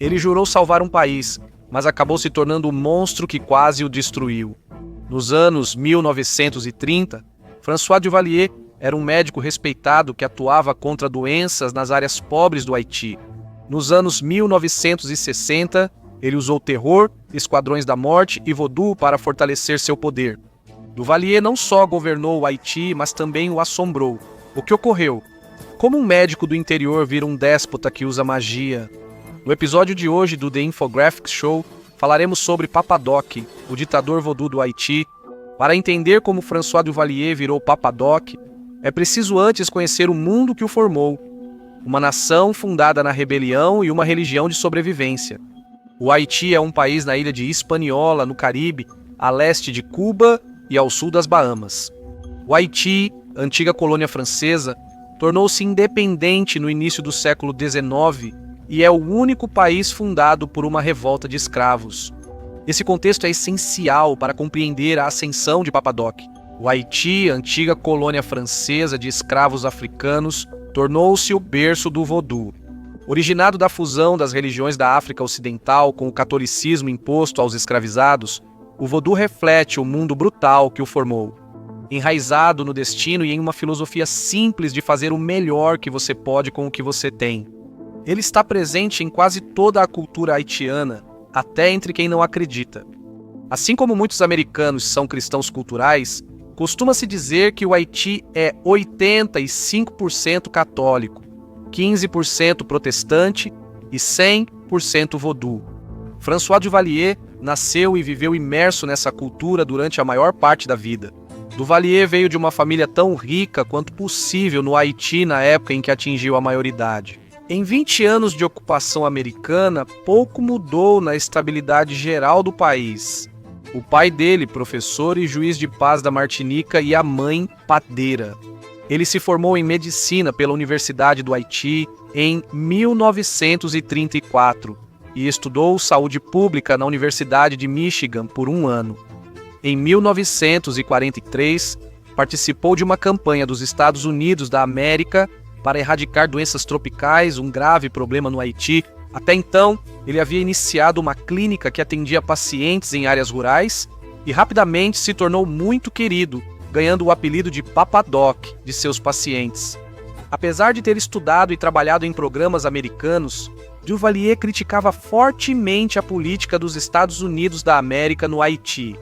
Ele jurou salvar um país, mas acabou se tornando o monstro que quase o destruiu. Nos anos 1930, François Duvalier era um médico respeitado que atuava contra doenças nas áreas pobres do Haiti. Nos anos 1960, ele usou terror, esquadrões da morte e voodoo para fortalecer seu poder. Duvalier não só governou o Haiti, mas também o assombrou. O que ocorreu? Como um médico do interior vira um déspota que usa magia? No episódio de hoje do The Infographics Show, falaremos sobre Papa Doc, o ditador voodoo do Haiti. Para entender como François Duvalier virou Papa Doc, é preciso antes conhecer o mundo que o formou. Uma nação fundada na rebelião e uma religião de sobrevivência. O Haiti é um país na ilha de Hispaniola, no Caribe, a leste de Cuba e ao sul das Bahamas. O Haiti, antiga colônia francesa, tornou-se independente no início do século XIX e é o único país fundado por uma revolta de escravos. Esse contexto é essencial para compreender a ascensão de Papa Doc. O Haiti, antiga colônia francesa de escravos africanos, tornou-se o berço do voodoo. Originado da fusão das religiões da África Ocidental com o catolicismo imposto aos escravizados, o voodoo reflete o mundo brutal que o formou. Enraizado no destino e em uma filosofia simples de fazer o melhor que você pode com o que você tem. Ele está presente em quase toda a cultura haitiana, até entre quem não acredita. Assim como muitos americanos são cristãos culturais, costuma-se dizer que o Haiti é 85% católico, 15% protestante e 100% voodoo. François Duvalier nasceu e viveu imerso nessa cultura durante a maior parte da vida. Duvalier veio de uma família tão rica quanto possível no Haiti na época em que atingiu a maioridade. Em 20 anos de ocupação americana, pouco mudou na estabilidade geral do país. O pai dele, professor e juiz de paz da Martinica, e a mãe, padeira. Ele se formou em medicina pela Universidade do Haiti em 1934 e estudou saúde pública na Universidade de Michigan por um ano. Em 1943, participou de uma campanha dos Estados Unidos da América para erradicar doenças tropicais, um grave problema no Haiti. Até então, ele havia iniciado uma clínica que atendia pacientes em áreas rurais e rapidamente se tornou muito querido, ganhando o apelido de Papa Doc de seus pacientes. Apesar de ter estudado e trabalhado em programas americanos, Duvalier criticava fortemente a política dos Estados Unidos da América no Haiti.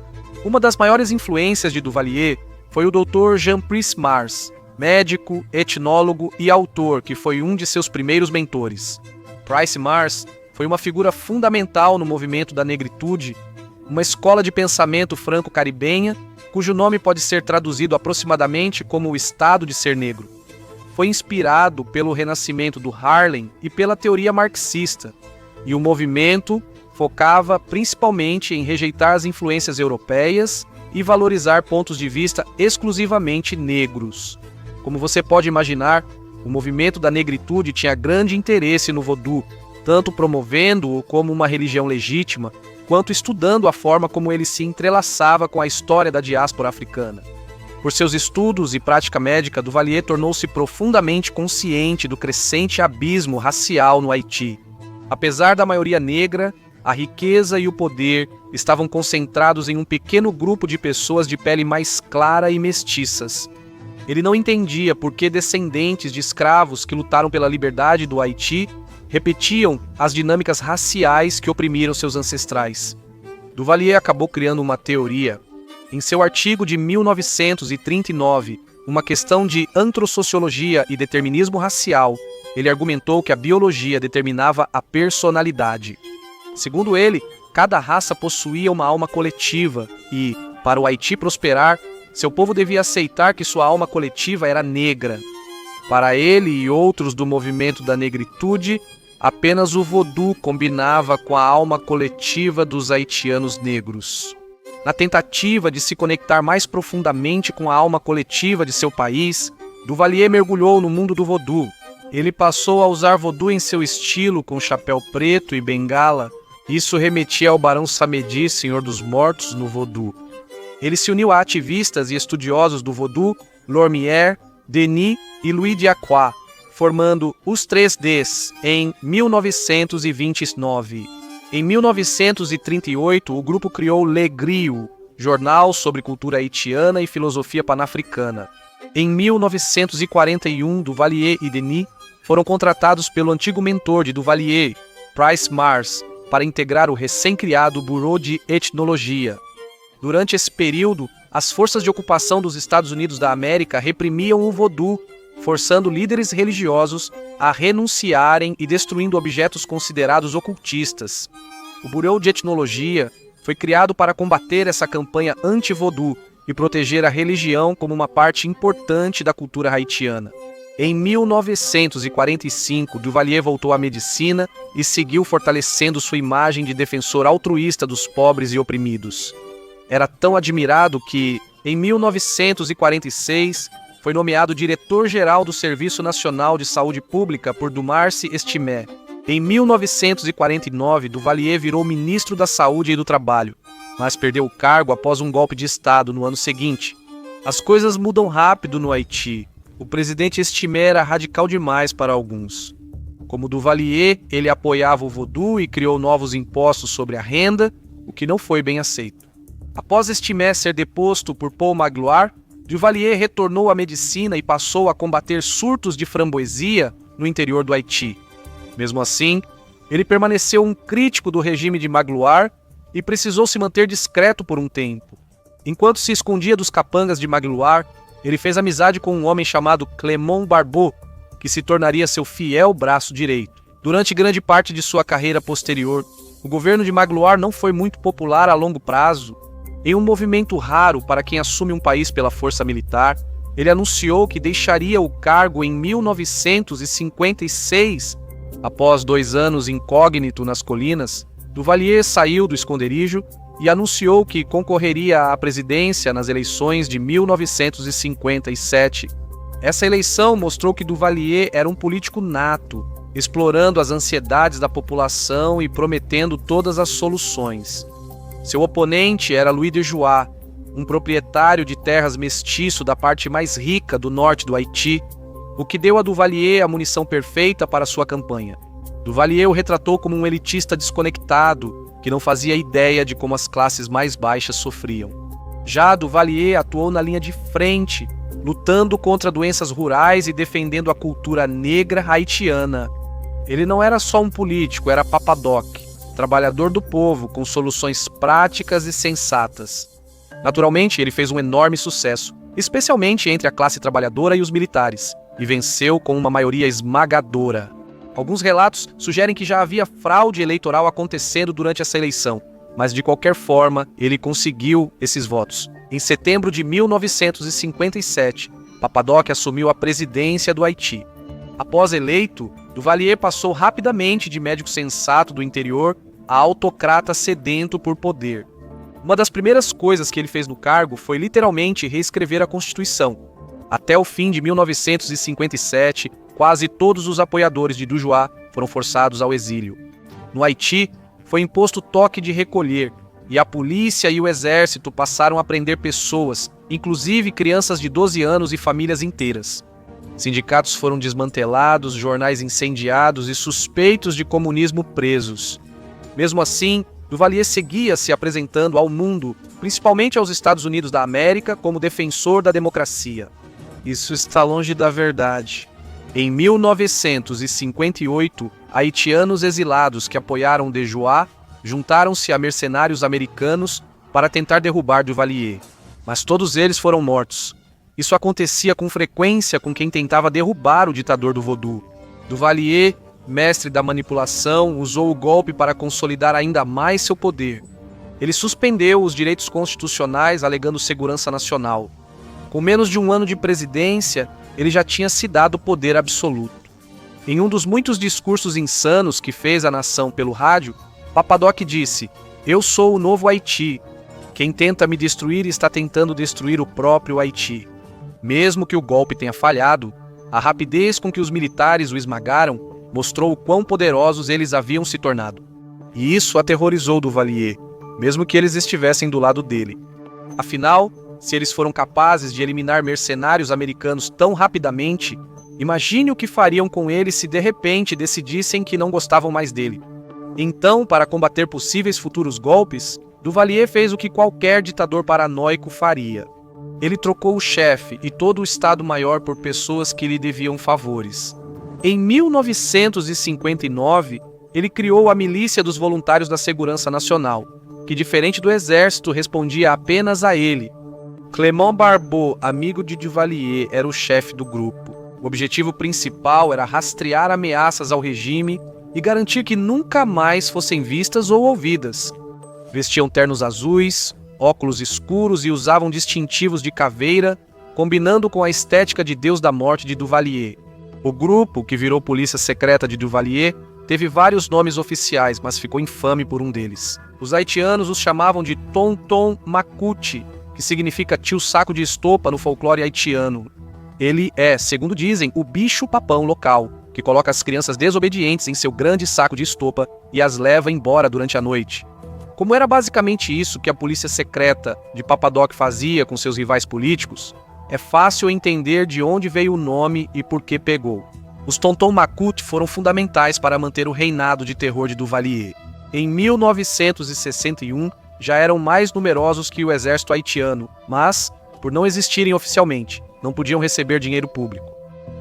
Uma das maiores influências de Duvalier foi o Dr. Jean-Price Mars, médico, etnólogo e autor que foi um de seus primeiros mentores. Price Mars foi uma figura fundamental no movimento da negritude, uma escola de pensamento franco-caribenha, cujo nome pode ser traduzido aproximadamente como o estado de ser negro. Foi inspirado pelo renascimento do Harlem e pela teoria marxista, e o movimento focava principalmente em rejeitar as influências europeias e valorizar pontos de vista exclusivamente negros. Como você pode imaginar, o movimento da negritude tinha grande interesse no voodoo, tanto promovendo-o como uma religião legítima, quanto estudando a forma como ele se entrelaçava com a história da diáspora africana. Por seus estudos e prática médica, Duvalier tornou-se profundamente consciente do crescente abismo racial no Haiti. Apesar da maioria negra, a riqueza e o poder estavam concentrados em um pequeno grupo de pessoas de pele mais clara e mestiças. Ele não entendia por que descendentes de escravos que lutaram pela liberdade do Haiti repetiam as dinâmicas raciais que oprimiram seus ancestrais. Duvalier acabou criando uma teoria. Em seu artigo de 1939, Uma questão de antrossociologia e determinismo racial, ele argumentou que a biologia determinava a personalidade. Segundo ele, cada raça possuía uma alma coletiva e, para o Haiti prosperar, seu povo devia aceitar que sua alma coletiva era negra. Para ele e outros do movimento da negritude, apenas o voodoo combinava com a alma coletiva dos haitianos negros. Na tentativa de se conectar mais profundamente com a alma coletiva de seu país, Duvalier mergulhou no mundo do voodoo. Ele passou a usar voodoo em seu estilo, com chapéu preto e bengala. Isso remetia ao Barão Samedi, Senhor dos Mortos, no voodoo. Ele se uniu a ativistas e estudiosos do voodoo, Lormier, Denis e Louis Diacroix, formando os 3Ds em 1929. Em 1938, o grupo criou Le Griot, jornal sobre cultura haitiana e filosofia panafricana. Em 1941, Duvalier e Denis foram contratados pelo antigo mentor de Duvalier, Price Mars, para integrar o recém-criado Bureau de Etnologia. Durante esse período, as forças de ocupação dos Estados Unidos da América reprimiam o vodou, forçando líderes religiosos a renunciarem e destruindo objetos considerados ocultistas. O Bureau de Etnologia foi criado para combater essa campanha anti-vodou e proteger a religião como uma parte importante da cultura haitiana. Em 1945, Duvalier voltou à medicina e seguiu fortalecendo sua imagem de defensor altruísta dos pobres e oprimidos. Era tão admirado que, em 1946, foi nomeado diretor-geral do Serviço Nacional de Saúde Pública por Dumarce Estimé. Em 1949, Duvalier virou ministro da Saúde e do Trabalho, mas perdeu o cargo após um golpe de Estado no ano seguinte. As coisas mudam rápido no Haiti. O presidente Estimé era radical demais para alguns. Como Duvalier, ele apoiava o vodou e criou novos impostos sobre a renda, o que não foi bem aceito. Após Estimé ser deposto por Paul Magloire, Duvalier retornou à medicina e passou a combater surtos de framboesa no interior do Haiti. Mesmo assim, ele permaneceu um crítico do regime de Magloire e precisou se manter discreto por um tempo. Enquanto se escondia dos capangas de Magloire, ele fez amizade com um homem chamado Clément Barbeau, que se tornaria seu fiel braço direito. Durante grande parte de sua carreira posterior, o governo de Magloire não foi muito popular a longo prazo. Em um movimento raro para quem assume um país pela força militar, ele anunciou que deixaria o cargo em 1956. Após 2 anos incógnito nas colinas, Duvalier saiu do esconderijo e anunciou que concorreria à presidência nas eleições de 1957. Essa eleição mostrou que Duvalier era um político nato, explorando as ansiedades da população e prometendo todas as soluções. Seu oponente era Louis de Joix, um proprietário de terras mestiço da parte mais rica do norte do Haiti, o que deu a Duvalier a munição perfeita para sua campanha. Duvalier o retratou como um elitista desconectado, que não fazia ideia de como as classes mais baixas sofriam. Já Duvalier atuou na linha de frente, lutando contra doenças rurais e defendendo a cultura negra haitiana. Ele não era só um político, era papadoc, trabalhador do povo, com soluções práticas e sensatas. Naturalmente, ele fez um enorme sucesso, especialmente entre a classe trabalhadora e os militares, e venceu com uma maioria esmagadora. Alguns relatos sugerem que já havia fraude eleitoral acontecendo durante essa eleição, mas de qualquer forma, ele conseguiu esses votos. Em setembro de 1957, Papadoc assumiu a presidência do Haiti. Após eleito, Duvalier passou rapidamente de médico sensato do interior a autocrata sedento por poder. Uma das primeiras coisas que ele fez no cargo foi literalmente reescrever a Constituição. Até o fim de 1957, quase todos os apoiadores de Dujoi foram forçados ao exílio. No Haiti, foi imposto toque de recolher, e a polícia e o exército passaram a prender pessoas, inclusive crianças de 12 anos e famílias inteiras. Sindicatos foram desmantelados, jornais incendiados e suspeitos de comunismo presos. Mesmo assim, Duvalier seguia se apresentando ao mundo, principalmente aos Estados Unidos da América, como defensor da democracia. Isso está longe da verdade. Em 1958, haitianos exilados que apoiaram de Joix juntaram-se a mercenários americanos para tentar derrubar Duvalier, mas todos eles foram mortos. Isso acontecia com frequência com quem tentava derrubar o ditador do vodou. Duvalier, mestre da manipulação, usou o golpe para consolidar ainda mais seu poder. Ele suspendeu os direitos constitucionais alegando segurança nacional. Com menos de um ano de presidência, ele já tinha se dado poder absoluto. Em um dos muitos discursos insanos que fez à nação pelo rádio, Papadoc disse: "Eu sou o novo Haiti. Quem tenta me destruir está tentando destruir o próprio Haiti." Mesmo que o golpe tenha falhado, a rapidez com que os militares o esmagaram mostrou o quão poderosos eles haviam se tornado. E isso aterrorizou Duvalier, mesmo que eles estivessem do lado dele. Afinal, se eles foram capazes de eliminar mercenários americanos tão rapidamente, Imagine o que fariam com ele se de repente decidissem que não gostavam mais dele. Então, para combater possíveis futuros golpes, Duvalier fez o que qualquer ditador paranoico faria. Ele trocou o chefe e todo o Estado-Maior por pessoas que lhe deviam favores. Em 1959, ele criou a Milícia dos Voluntários da Segurança Nacional, que, diferente do exército, respondia apenas a ele. Clément Barbeau, amigo de Duvalier, era o chefe do grupo. O objetivo principal era rastrear ameaças ao regime e garantir que nunca mais fossem vistas ou ouvidas. Vestiam ternos azuis, óculos escuros e usavam distintivos de caveira, combinando com a estética de Deus da Morte de Duvalier. O grupo, que virou polícia secreta de Duvalier, teve vários nomes oficiais, mas ficou infame por um deles. Os haitianos os chamavam de Tonton Macoute, que significa tio saco de estopa no folclore haitiano. Ele é, segundo dizem, o bicho-papão local, que coloca as crianças desobedientes em seu grande saco de estopa e as leva embora durante a noite. Como era basicamente isso que a polícia secreta de Papa Doc fazia com seus rivais políticos, é fácil entender de onde veio o nome e por que pegou. Os Tonton Macoute foram fundamentais para manter o reinado de terror de Duvalier. Em 1961, já eram mais numerosos que o exército haitiano, mas, por não existirem oficialmente, não podiam receber dinheiro público.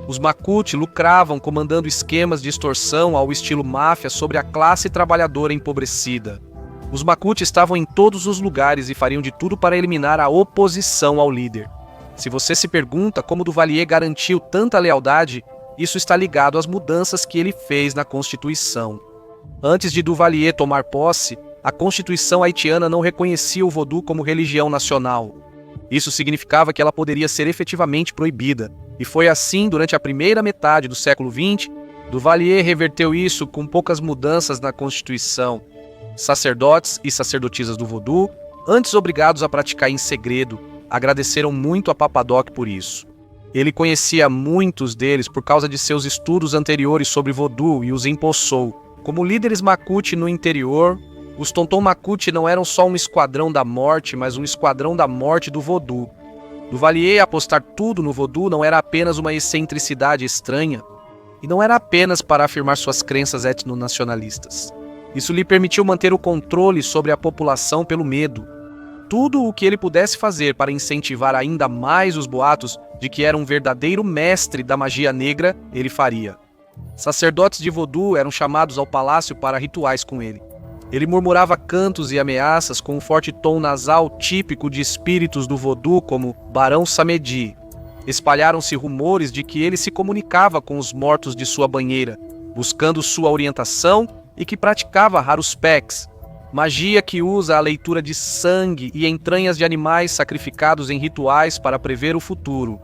Os Macoute lucravam comandando esquemas de extorsão ao estilo máfia sobre a classe trabalhadora empobrecida. Os Macoute estavam em todos os lugares e fariam de tudo para eliminar a oposição ao líder. Se você se pergunta como Duvalier garantiu tanta lealdade, isso está ligado às mudanças que ele fez na Constituição. Antes de Duvalier tomar posse, a Constituição haitiana não reconhecia o vodou como religião nacional. Isso significava que ela poderia ser efetivamente proibida. E foi assim durante a primeira metade do século XX. Duvalier reverteu isso com poucas mudanças na Constituição. Sacerdotes e sacerdotisas do vodou, antes obrigados a praticar em segredo, agradeceram muito a Papa Doc por isso. Ele conhecia muitos deles por causa de seus estudos anteriores sobre vodou e os empossou. Como líderes Macoute no interior, os Tonton Macoute não eram só um esquadrão da morte, mas um esquadrão da morte do vodou. Duvalier apostar tudo no vodou não era apenas uma excentricidade estranha, e não era apenas para afirmar suas crenças etnonacionalistas. Isso lhe permitiu manter o controle sobre a população pelo medo. Tudo o que ele pudesse fazer para incentivar ainda mais os boatos de que era um verdadeiro mestre da magia negra, ele faria. Sacerdotes de vodou eram chamados ao palácio para rituais com ele. Ele murmurava cantos e ameaças com um forte tom nasal típico de espíritos do vodou como Barão Samedi. Espalharam-se rumores de que ele se comunicava com os mortos de sua banheira, buscando sua orientação e que praticava Haruspex, magia que usa a leitura de sangue e entranhas de animais sacrificados em rituais para prever o futuro.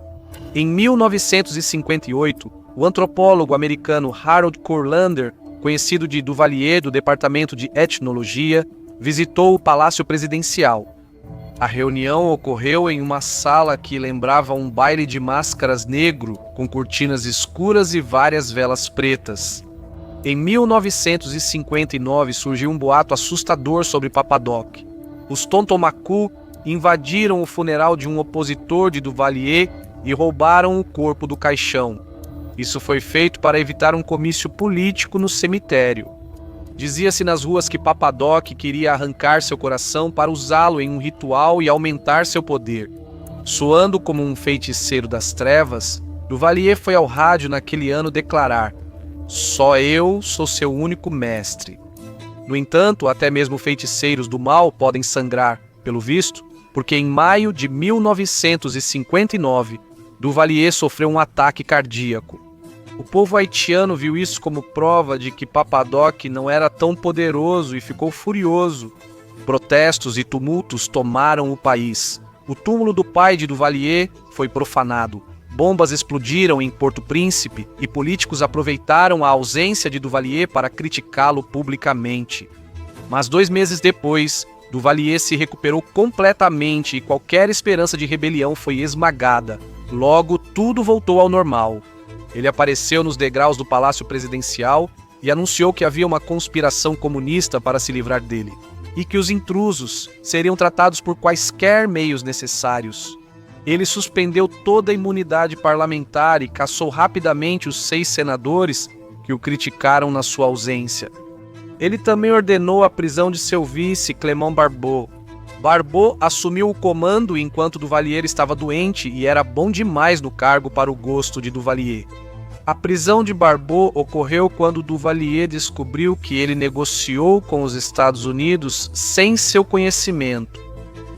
Em 1958, o antropólogo americano Harold Kurlander, conhecido de Duvalier do Departamento de Etnologia, visitou o Palácio Presidencial. A reunião ocorreu em uma sala que lembrava um baile de máscaras negro, com cortinas escuras e várias velas pretas. Em 1959 surgiu um boato assustador sobre Papa Doc. Os Tonton Macoute invadiram o funeral de um opositor de Duvalier e roubaram o corpo do caixão. Isso foi feito para evitar um comício político no cemitério. Dizia-se nas ruas que Papa Doc queria arrancar seu coração para usá-lo em um ritual e aumentar seu poder. Soando como um feiticeiro das trevas, Duvalier foi ao rádio naquele ano declarar: "Só eu sou seu único mestre." No entanto, até mesmo feiticeiros do mal podem sangrar, pelo visto, porque em maio de 1959, Duvalier sofreu um ataque cardíaco. O povo haitiano viu isso como prova de que Papa Doc não era tão poderoso e ficou furioso. Protestos e tumultos tomaram o país. O túmulo do pai de Duvalier foi profanado. Bombas explodiram em Porto Príncipe e políticos aproveitaram a ausência de Duvalier para criticá-lo publicamente. Mas 2 meses depois, Duvalier se recuperou completamente e qualquer esperança de rebelião foi esmagada. Logo, tudo voltou ao normal. Ele apareceu nos degraus do Palácio Presidencial e anunciou que havia uma conspiração comunista para se livrar dele, e que os intrusos seriam tratados por quaisquer meios necessários. Ele suspendeu toda a imunidade parlamentar e cassou rapidamente os 6 senadores que o criticaram na sua ausência. Ele também ordenou a prisão de seu vice, Clément Barbeau. Barbeau assumiu o comando enquanto Duvalier estava doente e era bom demais no cargo para o gosto de Duvalier. A prisão de Barbeau ocorreu quando Duvalier descobriu que ele negociou com os Estados Unidos sem seu conhecimento.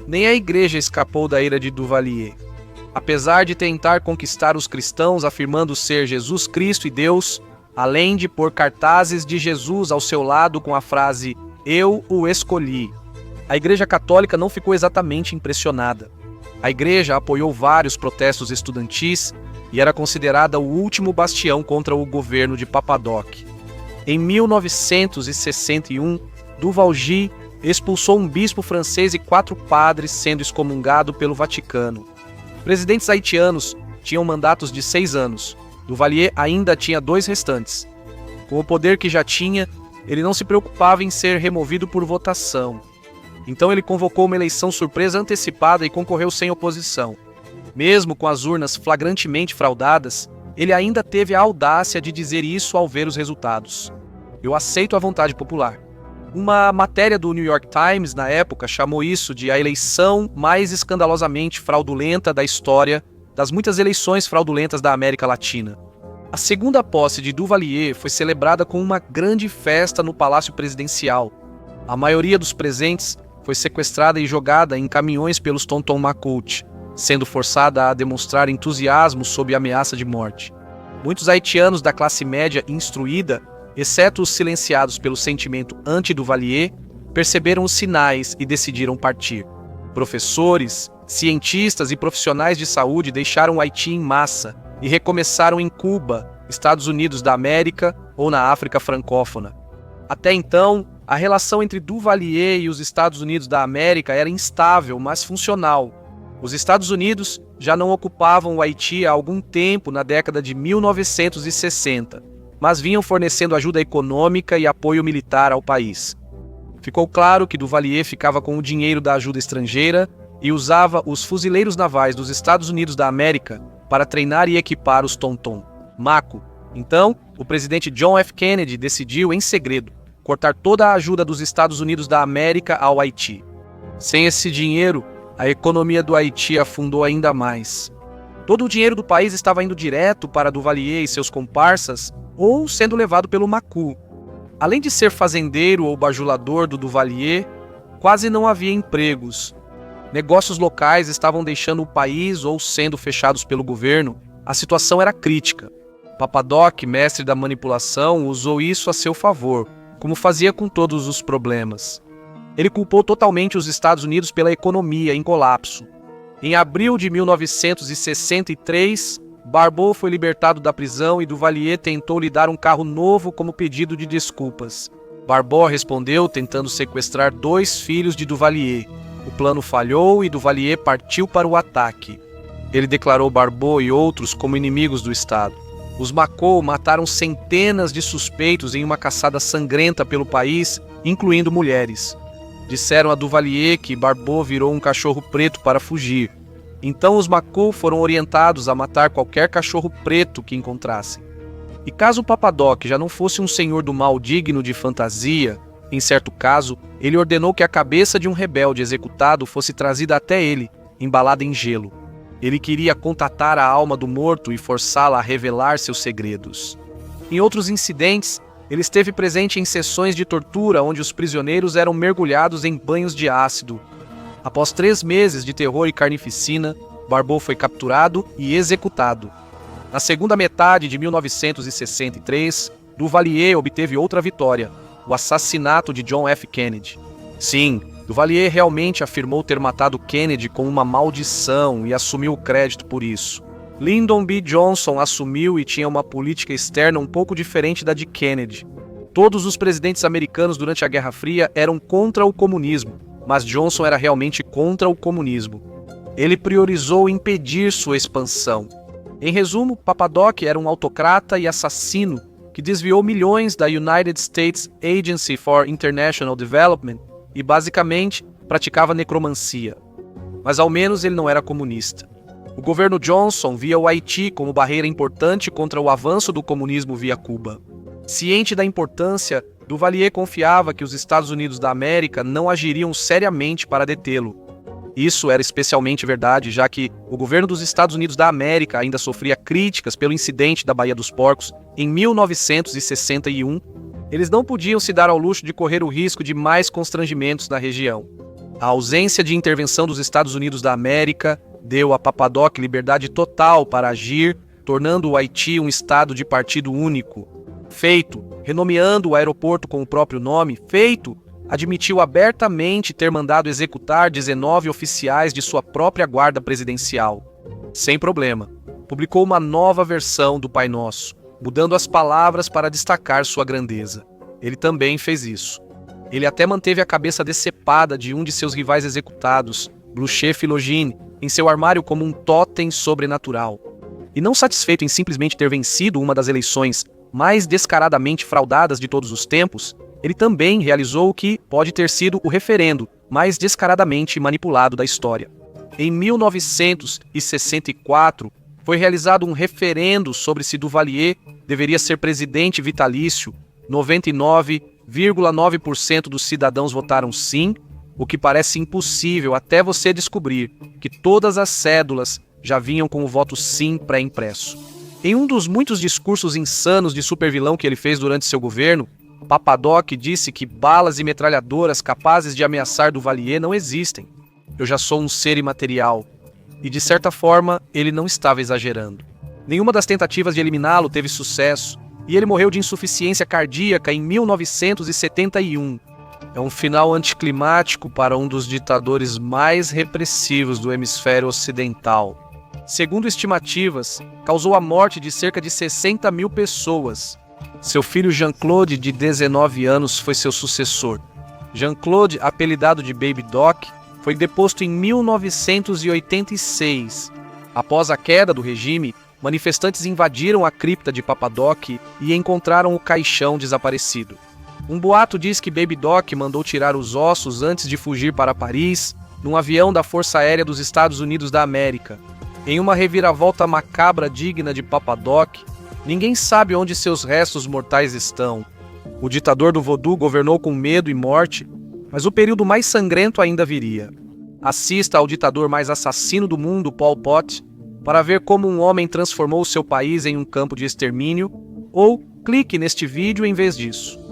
Nem a igreja escapou da ira de Duvalier. Apesar de tentar conquistar os cristãos afirmando ser Jesus Cristo e Deus, além de pôr cartazes de Jesus ao seu lado com a frase "Eu o escolhi", a Igreja Católica não ficou exatamente impressionada. A igreja apoiou vários protestos estudantis e era considerada o último bastião contra o governo de Papadoc. Em 1961, Duvalgy expulsou um bispo francês e 4 padres, sendo excomungado pelo Vaticano. Presidentes haitianos tinham mandatos de 6 anos. Duvalier ainda tinha 2 restantes. Com o poder que já tinha, ele não se preocupava em ser removido por votação. Então ele convocou uma eleição surpresa antecipada e concorreu sem oposição. Mesmo com as urnas flagrantemente fraudadas, ele ainda teve a audácia de dizer isso ao ver os resultados. "Eu aceito a vontade popular." Uma matéria do New York Times, na época, chamou isso de a eleição mais escandalosamente fraudulenta da história das muitas eleições fraudulentas da América Latina. A segunda posse de Duvalier foi celebrada com uma grande festa no Palácio Presidencial. A maioria dos presentes foi sequestrada e jogada em caminhões pelos Tonton Macoute, sendo forçada a demonstrar entusiasmo sob ameaça de morte. Muitos haitianos da classe média instruída, exceto os silenciados pelo sentimento anti-Duvalier, perceberam os sinais e decidiram partir. Professores, cientistas e profissionais de saúde deixaram o Haiti em massa e recomeçaram em Cuba, Estados Unidos da América ou na África francófona. Até então, a relação entre Duvalier e os Estados Unidos da América era instável, mas funcional. Os Estados Unidos já não ocupavam o Haiti há algum tempo na década de 1960, mas vinham fornecendo ajuda econômica e apoio militar ao país. Ficou claro que Duvalier ficava com o dinheiro da ajuda estrangeira e usava os fuzileiros navais dos Estados Unidos da América para treinar e equipar os Tonton Maco. Então, o presidente John F. Kennedy decidiu, em segredo, cortar toda a ajuda dos Estados Unidos da América ao Haiti. Sem esse dinheiro, a economia do Haiti afundou ainda mais. Todo o dinheiro do país estava indo direto para Duvalier e seus comparsas ou sendo levado pelo Macu. Além de ser fazendeiro ou bajulador do Duvalier, quase não havia empregos. Negócios locais estavam deixando o país ou sendo fechados pelo governo. A situação era crítica. Papadoc, mestre da manipulação, usou isso a seu favor, como fazia com todos os problemas. Ele culpou totalmente os Estados Unidos pela economia em colapso. Em abril de 1963, Barbeau foi libertado da prisão e Duvalier tentou lhe dar um carro novo como pedido de desculpas. Barbeau respondeu tentando sequestrar 2 filhos de Duvalier. O plano falhou e Duvalier partiu para o ataque. Ele declarou Barbeau e outros como inimigos do Estado. Os Maco mataram centenas de suspeitos em uma caçada sangrenta pelo país, incluindo mulheres. Disseram a Duvalier que Barbeau virou um cachorro preto para fugir. Então os Maco foram orientados a matar qualquer cachorro preto que encontrassem. E caso Papadoc já não fosse um senhor do mal digno de fantasia, em certo caso, ele ordenou que a cabeça de um rebelde executado fosse trazida até ele, embalada em gelo. Ele queria contatar a alma do morto e forçá-la a revelar seus segredos. Em outros incidentes, ele esteve presente em sessões de tortura onde os prisioneiros eram mergulhados em banhos de ácido. Após 3 meses de terror e carnificina, Barbeau foi capturado e executado. Na segunda metade de 1963, Duvalier obteve outra vitória, o assassinato de John F. Kennedy. Sim, Duvalier realmente afirmou ter matado Kennedy com uma maldição e assumiu o crédito por isso. Lyndon B. Johnson assumiu e tinha uma política externa um pouco diferente da de Kennedy. Todos os presidentes americanos durante a Guerra Fria eram contra o comunismo, mas Johnson era realmente contra o comunismo. Ele priorizou impedir sua expansão. Em resumo, Papadoc era um autocrata e assassino que desviou milhões da United States Agency for International Development e, basicamente, praticava necromancia. Mas ao menos ele não era comunista. O governo Johnson via o Haiti como barreira importante contra o avanço do comunismo via Cuba. Ciente da importância, Duvalier confiava que os Estados Unidos da América não agiriam seriamente para detê-lo. Isso era especialmente verdade, já que o governo dos Estados Unidos da América ainda sofria críticas pelo incidente da Baía dos Porcos em 1961. Eles não podiam se dar ao luxo de correr o risco de mais constrangimentos na região. A ausência de intervenção dos Estados Unidos da América deu a Papadoc liberdade total para agir, tornando o Haiti um estado de partido único. Feito, renomeando o aeroporto com o próprio nome, Feito, admitiu abertamente ter mandado executar 19 oficiais de sua própria guarda presidencial. Sem problema, publicou uma nova versão do Pai Nosso, mudando as palavras para destacar sua grandeza. Ele também fez isso. Ele até manteve a cabeça decepada de um de seus rivais executados, Blücher Philogene, em seu armário como um totem sobrenatural. E não satisfeito em simplesmente ter vencido uma das eleições mais descaradamente fraudadas de todos os tempos, ele também realizou o que pode ter sido o referendo mais descaradamente manipulado da história. Em 1964, foi realizado um referendo sobre se Duvalier deveria ser presidente vitalício. 99,9% dos cidadãos votaram sim, o que parece impossível até você descobrir que todas as cédulas já vinham com o voto sim pré-impresso. Em um dos muitos discursos insanos de supervilão que ele fez durante seu governo, Papadoc disse que balas e metralhadoras capazes de ameaçar Duvalier não existem. Eu já sou um ser imaterial. E de certa forma, ele não estava exagerando. Nenhuma das tentativas de eliminá-lo teve sucesso, e ele morreu de insuficiência cardíaca em 1971. É um final anticlimático para um dos ditadores mais repressivos do hemisfério ocidental. Segundo estimativas, causou a morte de cerca de 60 mil pessoas. Seu filho Jean-Claude, de 19 anos, foi seu sucessor. Jean-Claude, apelidado de Baby Doc, foi deposto em 1986. Após a queda do regime, manifestantes invadiram a cripta de Papadoc e encontraram o caixão desaparecido. Um boato diz que Baby Doc mandou tirar os ossos antes de fugir para Paris, num avião da Força Aérea dos Estados Unidos da América. Em uma reviravolta macabra digna de Papadoc, ninguém sabe onde seus restos mortais estão. O ditador do voodoo governou com medo e morte, mas o período mais sangrento ainda viria. Assista ao ditador mais assassino do mundo, Pol Pot, para ver como um homem transformou seu país em um campo de extermínio, ou clique neste vídeo em vez disso.